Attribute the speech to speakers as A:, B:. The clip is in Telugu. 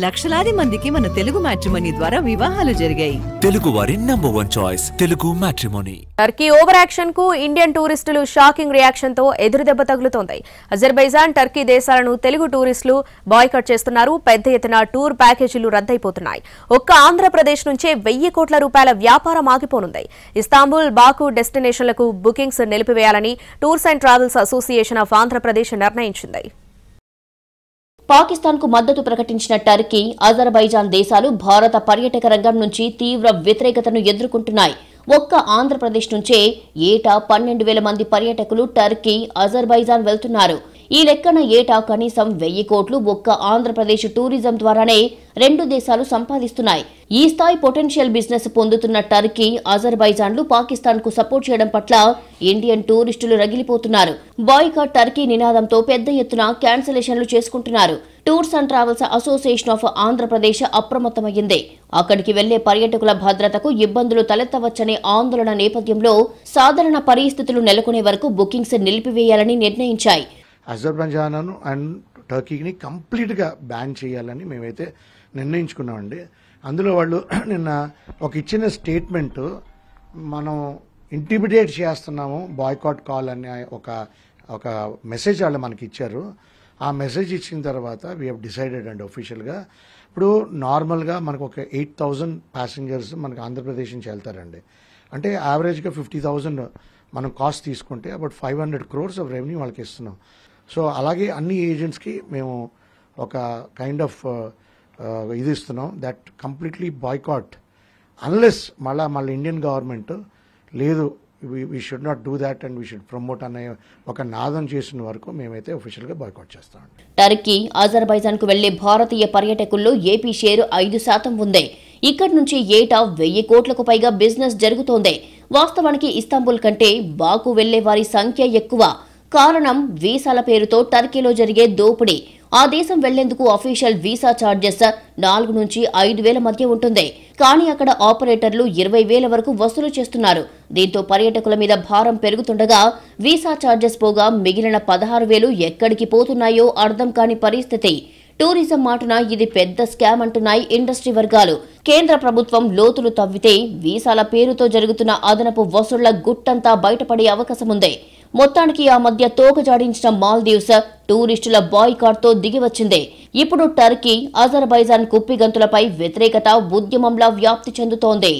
A: లక్షలాది మందికి మన తెలుగు మ్యాట్రిమోనీ ద్వారా వివాహాలు జరిగాయి.
B: తెలుగు వారి number 1 choice Telugu matrimony.
C: Turkey over action కు ఇండియన్ టూరిస్టులు షాకింగ్ రియాక్షన్ తో ఎదురుదెబ్బ తగులుతోంది. అజర్బైజాన్, టర్కీ దేశాలను తెలుగు టూరిస్టులు బాయ్కాట్ చేస్తున్నారు. పెద్ద ఎత్తున టూర్ ప్యాకేజీలు రద్దయిపోతున్నాయి. ఒక్క ఆంధ్రప్రదేశ్ నుంచే 1000 కోట్ల రూపాయల వ్యాపారం ఆగిపోనుంది. Istanbul, Baku డెస్టినేషన్లకు bookings నిలిపివేయాలని tours and travels association of Andhra Pradesh నిర్ణయించింది.
D: పాకిస్తాన్ కు మద్దతు ప్రకటించిన టర్కీ, అజర్బైజాన్ దేశాలు భారత పర్యాటక రంగం నుంచి తీవ్ర వ్యతిరేకతను ఎదుర్కొంటున్నాయి. ఒక్క ఆంధ్రప్రదేశ్ నుంచే ఏటా 12,000 మంది పర్యాటకులు టర్కీ, అజర్బైజాన్ వెళ్తున్నారు. ఈ లెక్కన ఏటా కనీసం 1000 కోట్లు ఒక్క ఆంధ్రప్రదేశ్ టూరిజం ద్వారానే రెండు దేశాలు సంపాదిస్తున్నాయి. ఈ స్థాయి పొటెన్షియల్ బిజినెస్ పొందుతున్న టర్కీ, అజర్బైజాన్లు పాకిస్తాన్ కు సపోర్ట్ చేయడం పట్ల ఇండియన్ టూరిస్టులు రగిలిపోతున్నారు. బాయ్కాట్ టర్కీ నినాదంతో పెద్ద ఎత్తున క్యాన్సిలేషన్లు చేసుకుంటున్నారు. Tours and travels association of Andhra Pradesh అప్రమత్తమైంది. అక్కడికి వెళ్లే పర్యాటకుల భద్రతకు ఇబ్బందులు తలెత్తవచ్చనే ఆందోళన నేపథ్యంలో సాధారణ పరిస్థితులు నెలకొనే వరకు బుకింగ్స్ నిలిపివేయాలని నిర్ణయించాయి.
E: అజర్బైజాన్ అండ్ టర్కీని కంప్లీట్గా బ్యాన్ చేయాలని మేమైతే నిర్ణయించుకున్నామండి. అందులో వాళ్ళు నిన్న ఒక ఇచ్చిన స్టేట్మెంట్, మనం ఇంటిమిడేట్ చేస్తున్నాము బాయ్కాట్ కాల్ అని ఒక మెసేజ్ వాళ్ళు మనకి ఇచ్చారు. ఆ మెసేజ్ ఇచ్చిన తర్వాత వీ హ్యావ్ డిసైడెడ్ అండి ఒఫీషియల్గా. ఇప్పుడు నార్మల్గా మనకు ఒక 8,000 ప్యాసింజర్స్ మనకు ఆంధ్రప్రదేశ్ నుంచి వెళ్తారండి. అంటే యావరేజ్గా 50,000 మనం కాస్ట్ తీసుకుంటే అబౌట్ 500 crores ఆఫ్ రెవెన్యూ వాళ్ళకి ఇస్తున్నాం. సో అలాగే అన్ని ఏజెంట్స్కి మేము ఒక కైండ్ ఆఫ్ ఇది ఇస్తున్నాం, దట్ కంప్లీట్లీ బాయ్కాట్ అన్లెస్ మళ్ళీ ఇండియన్ గవర్నమెంట్ లేదు we should not do that and we should promote అనే ఒక నాదం చేసిన వరకు మేమైతే ఒఫీషియల్గా బాయ్కాట్ చేస్తామండి.
D: టర్కీ, అజర్బైజాన్ కు వెళ్లే భారతీయ పర్యాటకుల్లో ఏపీ షేరు 5% ఉంది. ఇక్కడి నుంచి ఏటా 1000 కోట్లకు పైగా బిజినెస్ జరుగుతోంది. వాస్తవానికి ఇస్తాంబుల్ కంటే బాకు వెళ్లే వారి సంఖ్య ఎక్కువ. కారణం వీసాల పేరుతో టర్కీలో జరిగే దోపిడీ. ఆ దేశం వెళ్లేందుకు అఫీషియల్ వీసా ఛార్జెస్ 4,000 నుంచి 5,000 మధ్య ఉంటుంది. కానీ అక్కడ ఆపరేటర్లు 20,000 వరకు వసూలు చేస్తున్నారు. దీంతో పర్యాటకుల మీద భారం పెరుగుతుండగా వీసా ఛార్జెస్ పోగా మిగిలిన 16,000 ఎక్కడికి పోతున్నాయో అర్థం కాని పరిస్థితి. టూరిజం మాటున ఇది పెద్ద స్కామ్ అంటున్నాయి ఇండస్ట్రీ వర్గాలు. కేంద్ర ప్రభుత్వం లోతులు తవ్వితే వీసాల పేరుతో జరుగుతున్న అదనపు వసూళ్ల గుట్టంతా బయటపడే అవకాశముంది. మొత్తానికి ఆ మధ్య తోక జాడించిన మాల్దీవ్స్ టూరిస్టుల బాయ్కాట్ తో దిగివచ్చింది. ఇప్పుడు టర్కీ, అజర్బైజాన్ కుప్పిగంతులపై వ్యతిరేకత ఉద్యమంలా వ్యాప్తి చెందుతోంది.